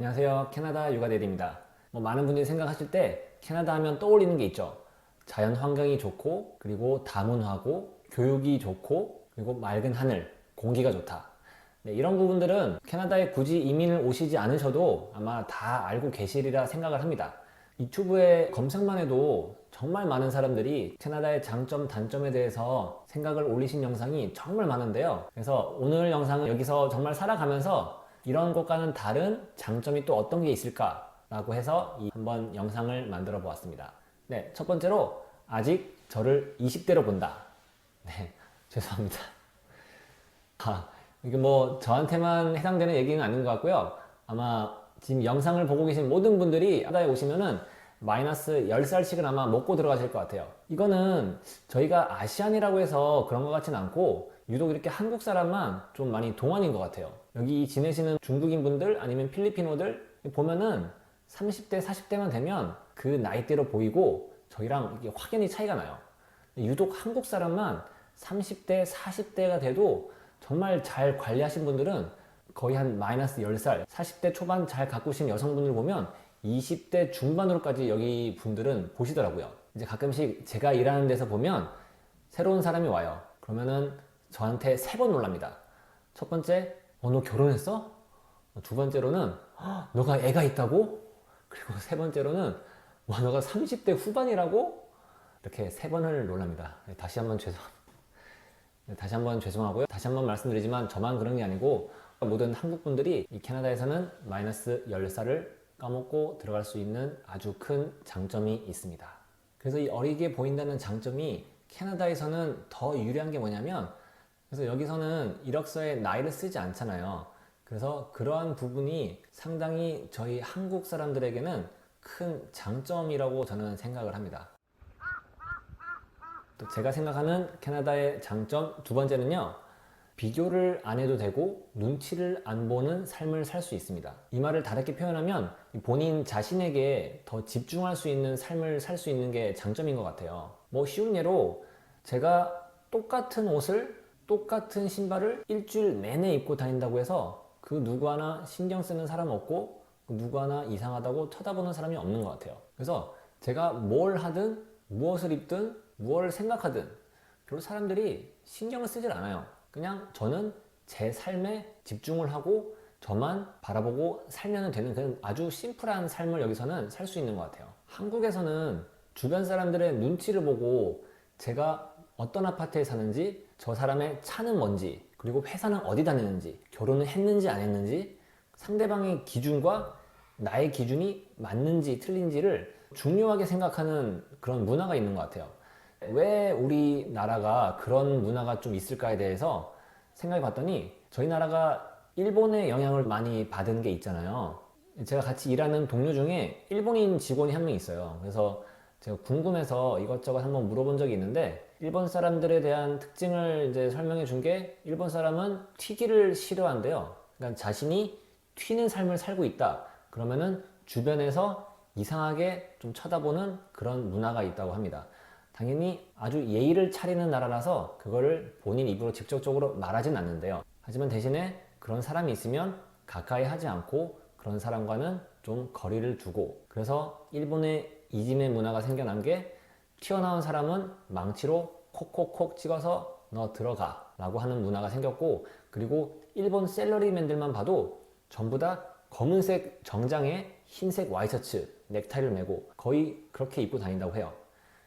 안녕하세요. 캐나다 육아대리입니다. 많은 분들이 생각하실 때 캐나다 하면 떠올리는 게 있죠. 자연 환경이 좋고, 그리고 다문화고, 교육이 좋고, 그리고 맑은 하늘, 공기가 좋다. 네, 이런 부분들은 캐나다에 굳이 이민을 오시지 않으셔도 아마 다 알고 계시리라 생각을 합니다. 유튜브에 검색만 해도 정말 많은 사람들이 캐나다의 장점, 단점에 대해서 생각을 올리신 영상이 정말 많은데요. 그래서 오늘 영상은 여기서 정말 살아가면서 이런 것과는 다른 장점이 또 어떤 게 있을까 라고 해서 한번 영상을 만들어 보았습니다. 네, 첫 번째로 아직 저를 20대로 본다. 네, 죄송합니다. 이게 저한테만 해당되는 얘기는 아닌 것 같고요. 아마 지금 영상을 보고 계신 모든 분들이 캐나다에 오시면은 마이너스 10살씩은 아마 먹고 들어가실 것 같아요. 이거는 저희가 아시안이라고 해서 그런 것 같진 않고 유독 이렇게 한국 사람만 좀 많이 동안인 것 같아요. 여기 지내시는 중국인 분들 아니면 필리핀어들 보면은 30대, 40대만 되면 그 나이대로 보이고 저희랑 이게 확연히 차이가 나요. 유독 한국 사람만 30대, 40대가 돼도 정말 잘 관리하신 분들은 거의 한 마이너스 10살, 40대 초반 잘 가꾸신 여성분들 보면 20대 중반으로까지 여기 분들은 보시더라고요. 이제 가끔씩 제가 일하는 데서 보면 새로운 사람이 와요. 그러면은 저한테 3번 놀랍니다. 첫 번째, 너 결혼했어? 두 번째로는, 너가 애가 있다고? 그리고 세 번째로는, 너가 30대 후반이라고? 이렇게 3번을 놀랍니다. 다시 한번 죄송하고요. 다시 한번 말씀드리지만 저만 그런 게 아니고 모든 한국 분들이 이 캐나다에서는 마이너스 10살을 까먹고 들어갈 수 있는 아주 큰 장점이 있습니다. 그래서 이 어리게 보인다는 장점이 캐나다에서는 더 유리한 게 뭐냐면, 그래서 여기서는 이력서에 나이를 쓰지 않잖아요. 그래서 그러한 부분이 상당히 저희 한국 사람들에게는 큰 장점이라고 저는 생각을 합니다. 또 제가 생각하는 캐나다의 장점 두 번째는요, 비교를 안 해도 되고 눈치를 안 보는 삶을 살 수 있습니다. 이 말을 다르게 표현하면 본인 자신에게 더 집중할 수 있는 삶을 살 수 있는 게 장점인 것 같아요. 쉬운 예로 제가 똑같은 옷을, 똑같은 신발을 일주일 내내 입고 다닌다고 해서 그 누구 하나 신경 쓰는 사람 없고 그 누구 하나 이상하다고 쳐다보는 사람이 없는 것 같아요. 그래서 제가 뭘 하든 무엇을 입든 무엇을 생각하든 별로 사람들이 신경을 쓰질 않아요. 그냥 저는 제 삶에 집중을 하고 저만 바라보고 살면 되는 그런 아주 심플한 삶을 여기서는 살 수 있는 것 같아요. 한국에서는 주변 사람들의 눈치를 보고 제가 어떤 아파트에 사는지, 저 사람의 차는 뭔지, 그리고 회사는 어디 다니는지, 결혼을 했는지 안 했는지, 상대방의 기준과 나의 기준이 맞는지 틀린지를 중요하게 생각하는 그런 문화가 있는 것 같아요. 왜 우리나라가 그런 문화가 좀 있을까에 대해서 생각해 봤더니 저희 나라가 일본의 영향을 많이 받은 게 있잖아요. 제가 같이 일하는 동료 중에 일본인 직원이 한 명 있어요. 그래서 제가 궁금해서 이것저것 한번 물어본 적이 있는데 일본 사람들에 대한 특징을 이제 설명해 준 게 일본 사람은 튀기를 싫어한대요. 그러니까 자신이 튀는 삶을 살고 있다. 그러면은 주변에서 이상하게 좀 쳐다보는 그런 문화가 있다고 합니다. 당연히 아주 예의를 차리는 나라라서 그거를 본인 입으로 직접적으로 말하진 않는데요. 하지만 대신에 그런 사람이 있으면 가까이 하지 않고 그런 사람과는 좀 거리를 두고, 그래서 일본의 이지메 문화가 생겨난 게 튀어나온 사람은 망치로 콕콕콕 찍어서 너 들어가 라고 하는 문화가 생겼고, 그리고 일본 셀러리맨들만 봐도 전부 다 검은색 정장에 흰색 와이셔츠 넥타이를 메고 거의 그렇게 입고 다닌다고 해요.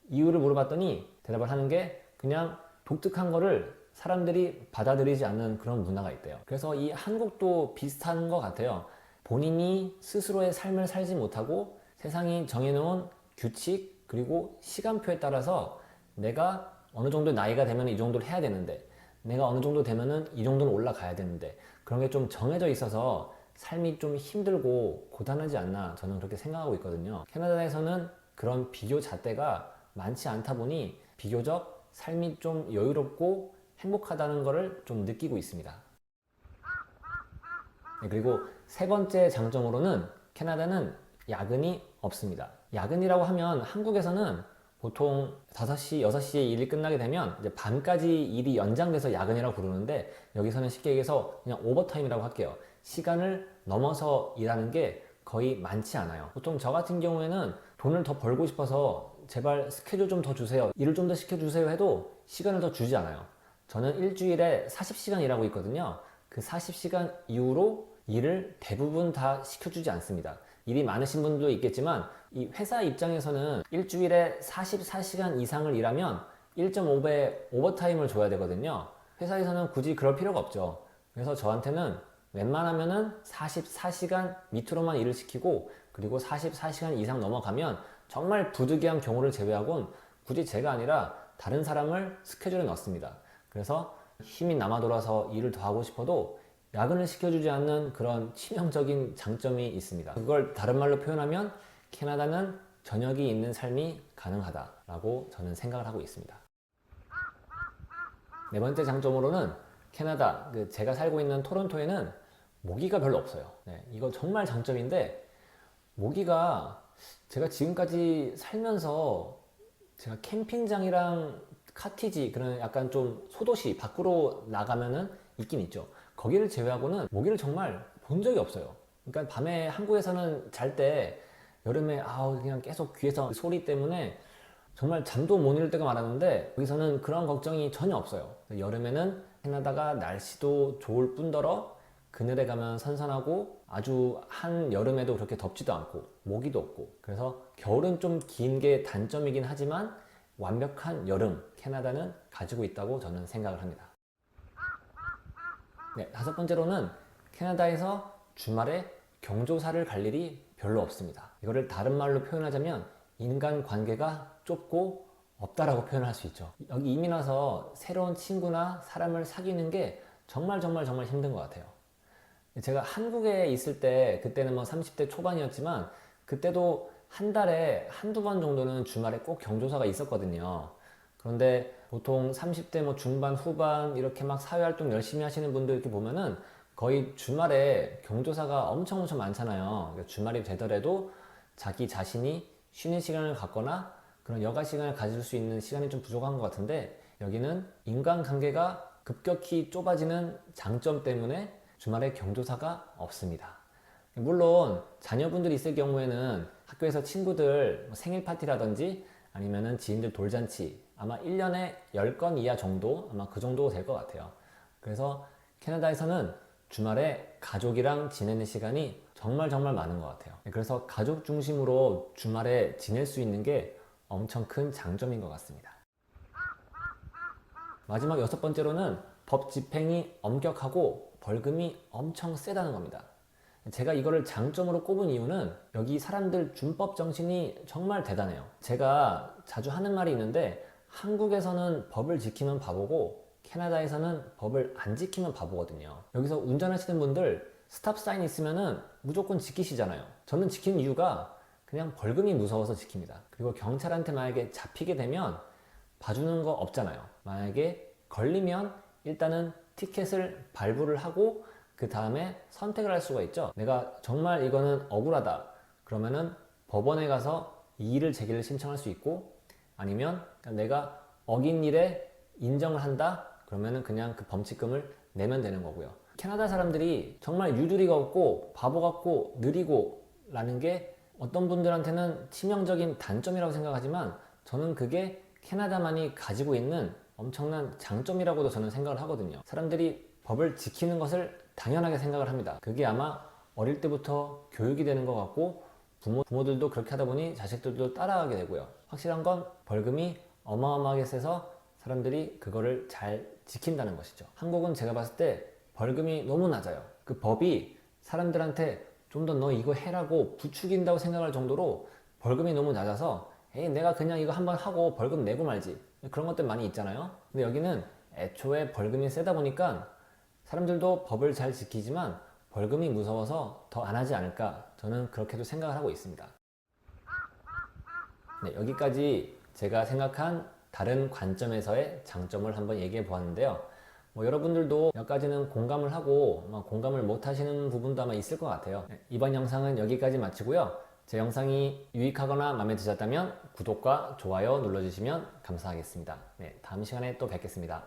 이유를 물어봤더니 대답을 하는 게 그냥 독특한 거를 사람들이 받아들이지 않는 그런 문화가 있대요. 그래서 이 한국도 비슷한 것 같아요. 본인이 스스로의 삶을 살지 못하고 세상이 정해놓은 규칙 그리고 시간표에 따라서 내가 어느 정도 나이가 되면 이 정도를 해야 되는데, 내가 어느 정도 되면은 이 정도는 올라가야 되는데, 그런 게 좀 정해져 있어서 삶이 좀 힘들고 고단하지 않나 저는 그렇게 생각하고 있거든요. 캐나다에서는 그런 비교 잣대가 많지 않다 보니 비교적 삶이 좀 여유롭고 행복하다는 것을 좀 느끼고 있습니다. 네, 그리고 세 번째 장점으로는 캐나다는 야근이 없습니다. 야근이라고 하면 한국에서는 보통 5시, 6시에 일이 끝나게 되면 이제 밤까지 일이 연장돼서 야근이라고 부르는데 여기서는 쉽게 얘기해서 그냥 오버타임이라고 할게요. 시간을 넘어서 일하는 게 거의 많지 않아요. 보통 저 같은 경우에는 돈을 더 벌고 싶어서 제발 스케줄 좀 더 주세요, 일을 좀 더 시켜주세요 해도 시간을 더 주지 않아요. 저는 일주일에 40시간 일하고 있거든요. 그 40시간 이후로 일을 대부분 다 시켜주지 않습니다. 일이 많으신 분도 있겠지만 이 회사 입장에서는 일주일에 44시간 이상을 일하면 1.5배 오버타임을 줘야 되거든요. 회사에서는 굳이 그럴 필요가 없죠. 그래서 저한테는 웬만하면은 44시간 밑으로만 일을 시키고, 그리고 44시간 이상 넘어가면 정말 부득이한 경우를 제외하곤 굳이 제가 아니라 다른 사람을 스케줄에 넣습니다. 그래서 힘이 남아 돌아서 일을 더 하고 싶어도 야근을 시켜주지 않는 그런 치명적인 장점이 있습니다. 그걸 다른 말로 표현하면 캐나다는 저녁이 있는 삶이 가능하다라고 저는 생각을 하고 있습니다. 네 번째 장점으로는 캐나다, 제가 살고 있는 토론토에는 모기가 별로 없어요. 네, 이거 정말 장점인데, 모기가 제가 지금까지 살면서 제가 캠핑장이랑 카티지, 그런 약간 좀 소도시 밖으로 나가면은 있긴 있죠. 거기를 제외하고는 모기를 정말 본 적이 없어요. 그러니까 밤에 한국에서는 잘 때 여름에 그냥 계속 귀에서 소리 때문에 정말 잠도 못 이룰 때가 많았는데, 여기서는 그런 걱정이 전혀 없어요. 여름에는 캐나다가 날씨도 좋을 뿐더러 그늘에 가면 선선하고 아주 한여름에도 그렇게 덥지도 않고 모기도 없고, 그래서 겨울은 좀 긴 게 단점이긴 하지만 완벽한 여름 캐나다는 가지고 있다고 저는 생각을 합니다. 네, 다섯 번째로는 캐나다에서 주말에 경조사를 갈 일이 별로 없습니다. 이거를 다른 말로 표현하자면 인간관계가 좁고 없다라고 표현할 수 있죠. 여기 이민 와서 새로운 친구나 사람을 사귀는 게 정말 힘든 것 같아요. 제가 한국에 있을 때, 그때는 뭐 30대 초반이었지만 그때도 한 달에 한두 번 정도는 주말에 꼭 경조사가 있었거든요. 그런데 보통 30대 뭐 중반 후반 이렇게 막 사회활동 열심히 하시는 분들 이렇게 보면은 거의 주말에 경조사가 엄청 많잖아요. 그러니까 주말이 되더라도 자기 자신이 쉬는 시간을 갖거나 그런 여가 시간을 가질 수 있는 시간이 좀 부족한 것 같은데, 여기는 인간관계가 급격히 좁아지는 장점 때문에 주말에 경조사가 없습니다. 물론 자녀분들이 있을 경우에는 학교에서 친구들 생일 파티라든지 아니면은 지인들 돌잔치, 아마 1년에 10건 이하 정도, 아마 그 정도 될 것 같아요. 그래서 캐나다에서는 주말에 가족이랑 지내는 시간이 정말 많은 것 같아요. 그래서 가족 중심으로 주말에 지낼 수 있는 게 엄청 큰 장점인 것 같습니다. 마지막 여섯 번째로는 법 집행이 엄격하고 벌금이 엄청 세다는 겁니다. 제가 이거를 장점으로 꼽은 이유는 여기 사람들 준법 정신이 정말 대단해요. 제가 자주 하는 말이 있는데, 한국에서는 법을 지키면 바보고 캐나다에서는 법을 안 지키면 바보거든요. 여기서 운전하시는 분들 스탑 사인 있으면은 무조건 지키시잖아요. 저는 지키는 이유가 그냥 벌금이 무서워서 지킵니다. 그리고 경찰한테 만약에 잡히게 되면 봐주는 거 없잖아요. 만약에 걸리면 일단은 티켓을 발부를 하고 그 다음에 선택을 할 수가 있죠. 내가 정말 이거는 억울하다 그러면은 법원에 가서 이의를 제기를 신청할 수 있고, 아니면 내가 어긴 일에 인정을 한다 그러면은 그냥 그 범칙금을 내면 되는 거고요. 캐나다 사람들이 정말 유두리가 없고 바보 같고 느리고 라는 게 어떤 분들한테는 치명적인 단점이라고 생각하지만, 저는 그게 캐나다만이 가지고 있는 엄청난 장점이라고도 저는 생각을 하거든요. 사람들이 법을 지키는 것을 당연하게 생각을 합니다. 그게 아마 어릴 때부터 교육이 되는 것 같고, 부모들도 그렇게 하다 보니 자식들도 따라가게 되고요. 확실한 건 벌금이 어마어마하게 세서 사람들이 그거를 잘 지킨다는 것이죠. 한국은 제가 봤을 때 벌금이 너무 낮아요. 그 법이 사람들한테 좀 더 너 이거 해라고 부추긴다고 생각할 정도로 벌금이 너무 낮아서 에이 내가 그냥 이거 한번 하고 벌금 내고 말지, 그런 것들 많이 있잖아요. 근데 여기는 애초에 벌금이 세다 보니까 사람들도 법을 잘 지키지만 벌금이 무서워서 더 안 하지 않을까, 저는 그렇게도 생각을 하고 있습니다. 네, 여기까지 제가 생각한 다른 관점에서의 장점을 한번 얘기해 보았는데요. 여러분들도 몇 가지는 공감을 하고 공감을 못 하시는 부분도 아마 있을 것 같아요. 네, 이번 영상은 여기까지 마치고요. 제 영상이 유익하거나 마음에 드셨다면 구독과 좋아요 눌러주시면 감사하겠습니다. 네, 다음 시간에 또 뵙겠습니다.